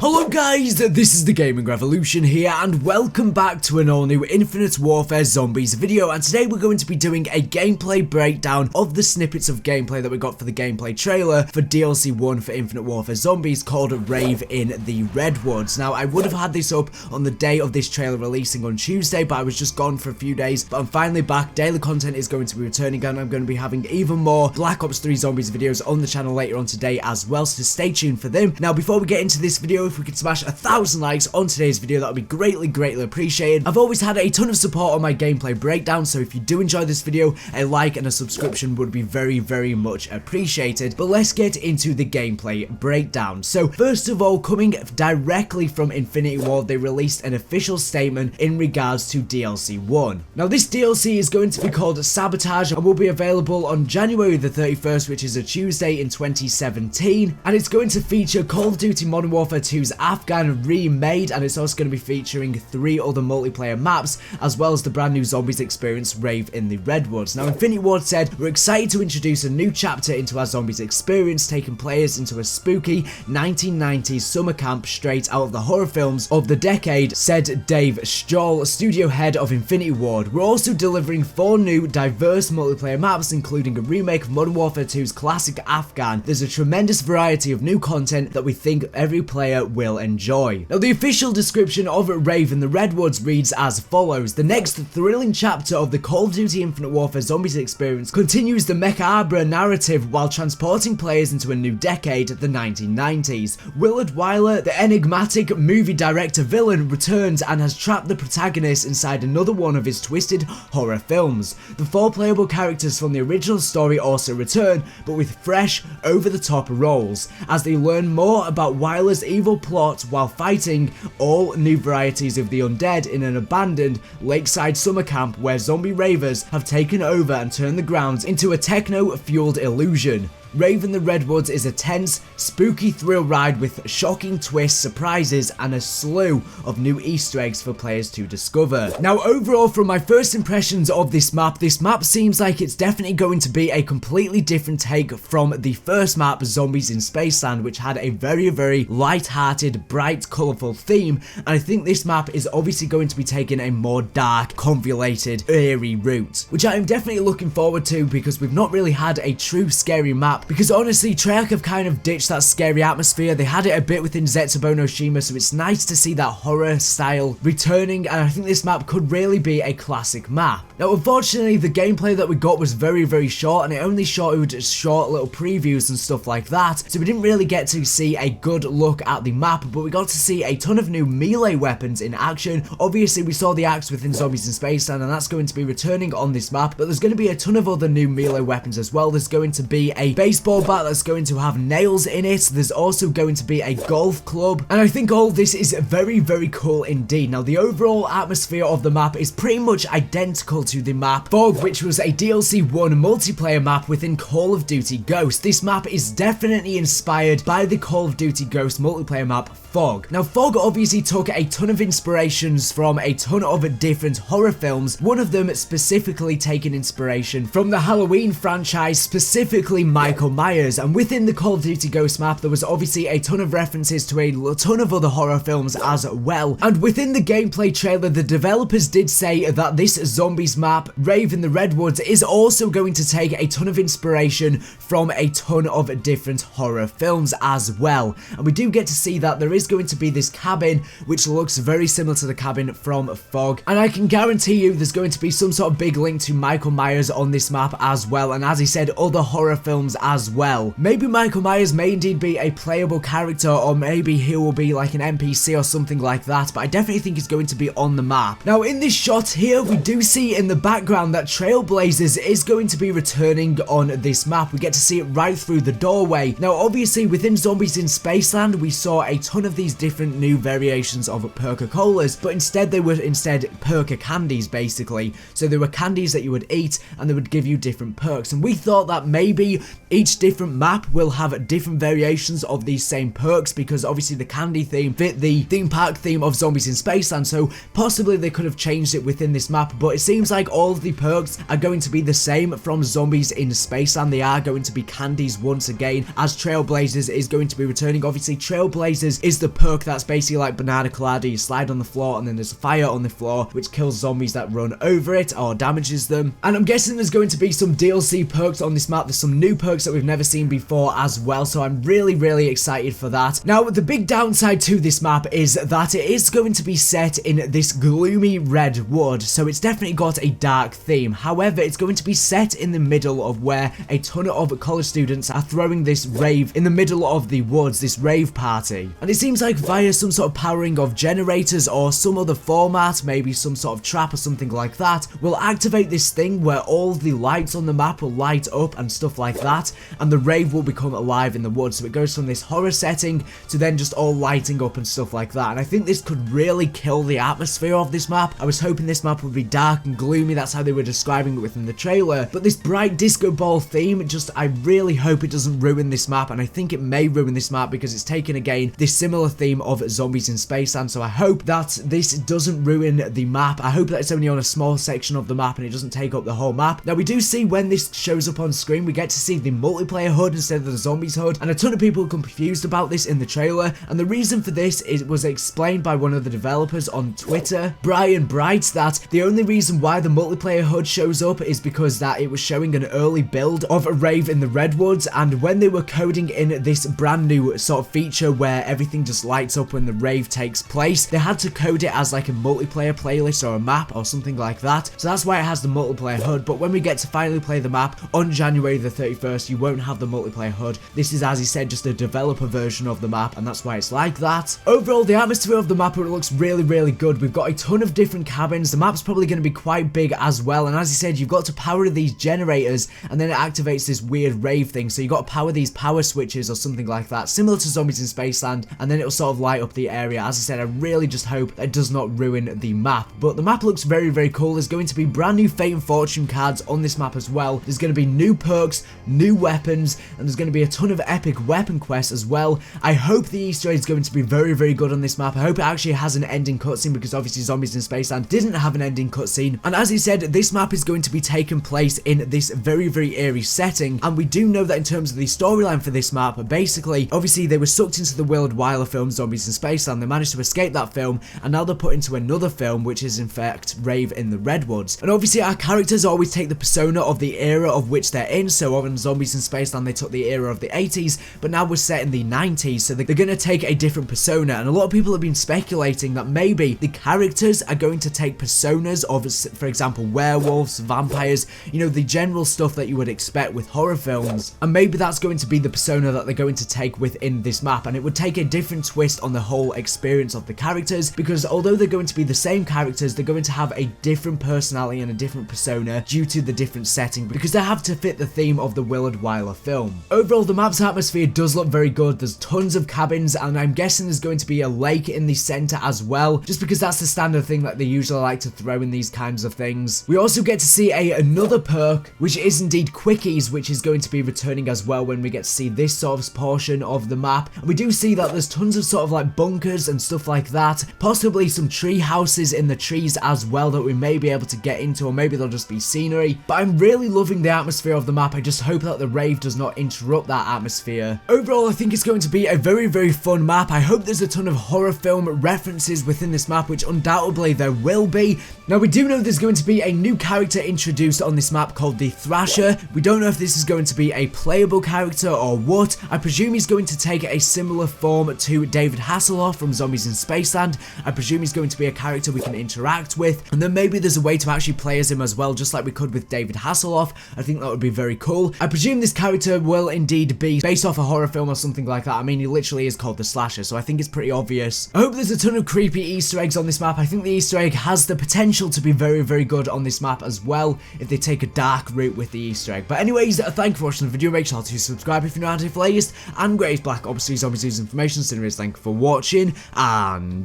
Hello guys, this is the Gaming Revolution here and welcome back to an all new Infinite Warfare Zombies video, and today we're going to be doing a gameplay breakdown of the snippets of gameplay that we got for the gameplay trailer for DLC 1 for Infinite Warfare Zombies called RAVE in the Redwoods. Now I would have had this up on the day of this trailer releasing on Tuesday, but I was just gone for a few days, but I'm finally back. Daily content is going to be returning and I'm going to be having even more Black Ops 3 Zombies videos on the channel later on today as well, so stay tuned for them. Now before we get into this video, if we could smash 1,000 likes on today's video, that would be greatly appreciated. I've always had a ton of support on my gameplay breakdown, so if you do enjoy this video, a like and a subscription would be very much appreciated. But let's get into the gameplay breakdown. So first of all, coming directly from Infinity Ward, they released an official statement in regards to DLC 1. Now this DLC is going to be called Sabotage and will be available on January the 31st, which is a Tuesday in 2017, and it's going to feature Call of Duty Modern Warfare 2's Afghan remade, and it's also going to be featuring 3 other multiplayer maps as well as the brand new Zombies experience RAVE in the Redwoods. Now Infinity Ward said, "We're excited to introduce a new chapter into our Zombies experience, taking players into a spooky 1990s summer camp straight out of the horror films of the decade," said Dave Stoll, studio head of Infinity Ward. "We're also delivering 4 new diverse multiplayer maps, including a remake of Modern Warfare 2's classic Afghan. There's a tremendous variety of new content that we think every player will enjoy." Now the official description of RAVE in the Redwoods reads as follows: "The next thrilling chapter of the Call of Duty Infinite Warfare Zombies experience continues the macabre narrative while transporting players into a new decade, the 1990s. Willard Wyler, the enigmatic movie director villain, returns and has trapped the protagonist inside another one of his twisted horror films. The 4 playable characters from the original story also return, but with fresh, over-the-top roles, as they learn more about Wyler's evil plot while fighting all new varieties of the undead in an abandoned lakeside summer camp where zombie ravers have taken over and turned the grounds into a techno-fueled illusion. RAVE in the Redwoods is a tense, spooky thrill ride with shocking twists, surprises, and a slew of new Easter eggs for players to discover." Now overall, from my first impressions of this map seems like it's definitely going to be a completely different take from the first map, Zombies in Spaceland, which had a very light-hearted, bright, colourful theme, and I think this map is obviously going to be taking a more dark, convoluted, eerie route, which I am definitely looking forward to because we've not really had a true scary map. Because honestly, Treyarch have kind of ditched that scary atmosphere. They had it a bit within Zetsubo no Shima, so it's nice to see that horror style returning, and I think this map could really be a classic map. Now unfortunately, the gameplay that we got was very short, and it only showed short little previews and stuff like that, so we didn't really get to see a good look at the map, but we got to see a ton of new melee weapons in action. Obviously we saw the axe within Zombies in Spaceland, and that's going to be returning on this map, but there's going to be a ton of other new melee weapons as well. There's going to be a baseball bat that's going to have nails in it. There's also going to be a golf club, and I think all of this is very cool indeed. Now the overall atmosphere of the map is pretty much identical to the map Fog, which was a DLC 1 multiplayer map within Call of Duty Ghost. This map is definitely inspired by the Call of Duty Ghost multiplayer map Fog. Now Fog obviously took a ton of inspirations from a ton of different horror films, one of them specifically taking inspiration from the Halloween franchise, specifically Michael Myers, and within the Call of Duty Ghost map there was obviously a ton of references to a ton of other horror films as well. And within the gameplay trailer, the developers did say that this Zombies map, RAVE in the Redwoods, is also going to take a ton of inspiration from a ton of different horror films as well. And we do get to see that there is going to be this cabin which looks very similar to the cabin from Fog, and I can guarantee you there's going to be some sort of big link to Michael Myers on this map as well, and as he said, other horror films as well. Maybe Michael Myers may indeed be a playable character, or maybe he will be like an NPC or something like that, but I definitely think he's going to be on the map. Now in this shot here, we do see in the background that Trailblazers is going to be returning on this map. We get to see it right through the doorway. Now obviously within Zombies in Spaceland we saw a ton of these different new variations of Perca-Colas, but instead they were Perca candies basically. So they were candies that you would eat and they would give you different perks, and we thought that maybe each different map will have different variations of these same perks, because obviously the candy theme fit the theme park theme of Zombies in Spaceland, so possibly they could have changed it within this map, but it seems like all of the perks are going to be the same from Zombies in Spaceland. They are going to be candies once again, as Trailblazers is going to be returning. Obviously Trailblazers is the perk that's basically like Banana Colada. You slide on the floor and then there's fire on the floor which kills zombies that run over it or damages them. And I'm guessing there's going to be some DLC perks on this map. There's some new perks that we've never seen before as well, so I'm really excited for that. Now the big downside to this map is that it is going to be set in this gloomy Redwood, so it's definitely got a dark theme. However, it's going to be set in the middle of where a ton of college students are throwing this rave in the middle of the woods, this rave party. And it seems like via some sort of powering of generators or some other format, maybe some sort of trap or something like that, will activate this thing where all the lights on the map will light up and stuff like that, and the rave will become alive in the woods. So it goes from this horror setting to then just all lighting up and stuff like that. And I think this could really kill the atmosphere of this map. I was hoping this map would be dark and gloomy, that's how they were describing it within the trailer, but this bright disco ball theme, I really hope it doesn't ruin this map, and I think it may ruin this map because it's taken again this similar theme of Zombies in Spaceland. So I hope that this doesn't ruin the map. I hope that it's only on a small section of the map and it doesn't take up the whole map. Now we do see when this shows up on screen, we get to see the multiplayer HUD instead of the zombies HUD, and a ton of people are confused about this in the trailer, and the reason for this was explained by one of the developers on Twitter, Brian Bright, that the only reason why the multiplayer HUD shows up is because that it was showing an early build of a rave in the Redwoods, and when they were coding in this brand new sort of feature where everything just lights up when the rave takes place, they had to code it as like a multiplayer playlist or a map or something like that. So that's why it has the multiplayer HUD, but when we get to finally play the map on January the 31st, you won't have the multiplayer HUD. This is, as he said, just a developer version of the map, and that's why it's like that. Overall, the atmosphere of the map looks really good. We've got a ton of different cabins. The map's probably going to be quite big as well, and as he said, you've got to power these generators and then it activates this weird rave thing, so you got to power these power switches or something like that, similar to Zombies in Spaceland, and then it'll sort of light up the area. As I said, I really just hope that it does not ruin the map, but the map looks very cool. There's going to be brand new Fate and Fortune cards on this map as well. There's going to be new perks, new weapons, and there's going to be a ton of epic weapon quests as well. I hope the Easter egg is going to be very good on this map. I hope it actually has an ending cutscene, because obviously Zombies in Spaceland didn't have an ending cutscene, and as he said, this map is going to be taking place in this very eerie setting, and we do know that in terms of the storyline for this map, basically, obviously they were sucked into the Willard Wyler film Zombies in Spaceland. They managed to escape that film, and now they're put into another film, which is in fact Rave in the Redwoods. And obviously our characters always take the persona of the era of which they're in, so on Zombies in Spaceland they took the era of the 80s, but now we're set in the 90s, so they're going to take a different persona, and a lot of people have been speculating that maybe the characters are going to take personas of, for example, werewolves, vampires, you know, the general stuff that you would expect with horror films, and maybe that's going to be the persona that they're going to take within this map, and it would take a different twist on the whole experience of the characters, because although they're going to be the same characters, they're going to have a different personality and a different persona due to the different setting, because they have to fit the theme of the Willard Wyler film. Overall, the map's atmosphere does look very good. There's tons of cabins, and I'm guessing there's going to be a lake in the center as well, just because that's the standard thing that they usually like to throw in these kinds of things. We also get to see another perk, which is indeed Quickies, which is going to be returning as well when we get to see this sort of portion of the map. And we do see that there's tons of sort of like bunkers and stuff like that, possibly some tree houses in the trees as well that we may be able to get into, or maybe they'll just be scenery. But I'm really loving the atmosphere of the map. I just hope that the rave does not interrupt that atmosphere. Overall, I think it's going to be a very fun map. I hope there's a ton of horror film references within this map, which undoubtedly there will be. Now we do know there's going to be a new character introduced on this map called the Thrasher. We don't know if this is going to be a playable character or what. I presume he's going to take a similar form to David Hasselhoff from Zombies in Spaceland. I presume he's going to be a character we can interact with, and then maybe there's a way to actually play as him as well, just like we could with David Hasselhoff. I think that would be very cool. I presume this character will indeed be based off a horror film or something like that. I mean, he literally is called the Slasher, so I think it's pretty obvious. I hope there's a ton of creepy Easter eggs on this map. I think the Easter egg has the potential to be very good on this map as well, if they take a dark route with the Easter egg. But anyways, thank you for watching the video. Make sure to subscribe if you're not the latest, and Greatest Black obviously Zombies News Information. So anyways, thank you for watching, and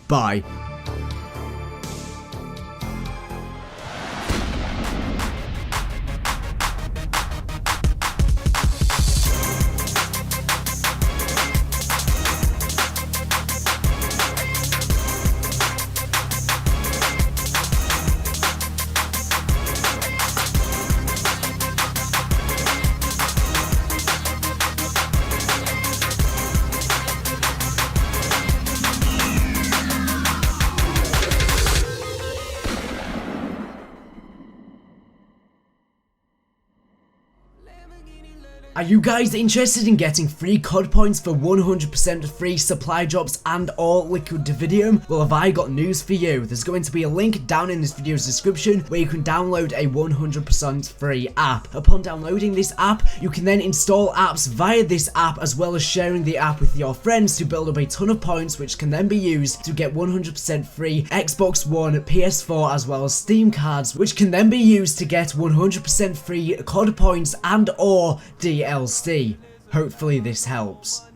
bye. Are you guys interested in getting free COD points for 100% free supply drops and or liquid Davidium? Well, have I got news for you. There's going to be a link down in this video's description where you can download a 100% free app. Upon downloading this app, you can then install apps via this app as well as sharing the app with your friends to build up a ton of points which can then be used to get 100% free Xbox One, PS4 as well as Steam cards which can then be used to get 100% free COD points and or DLC. Hopefully this helps.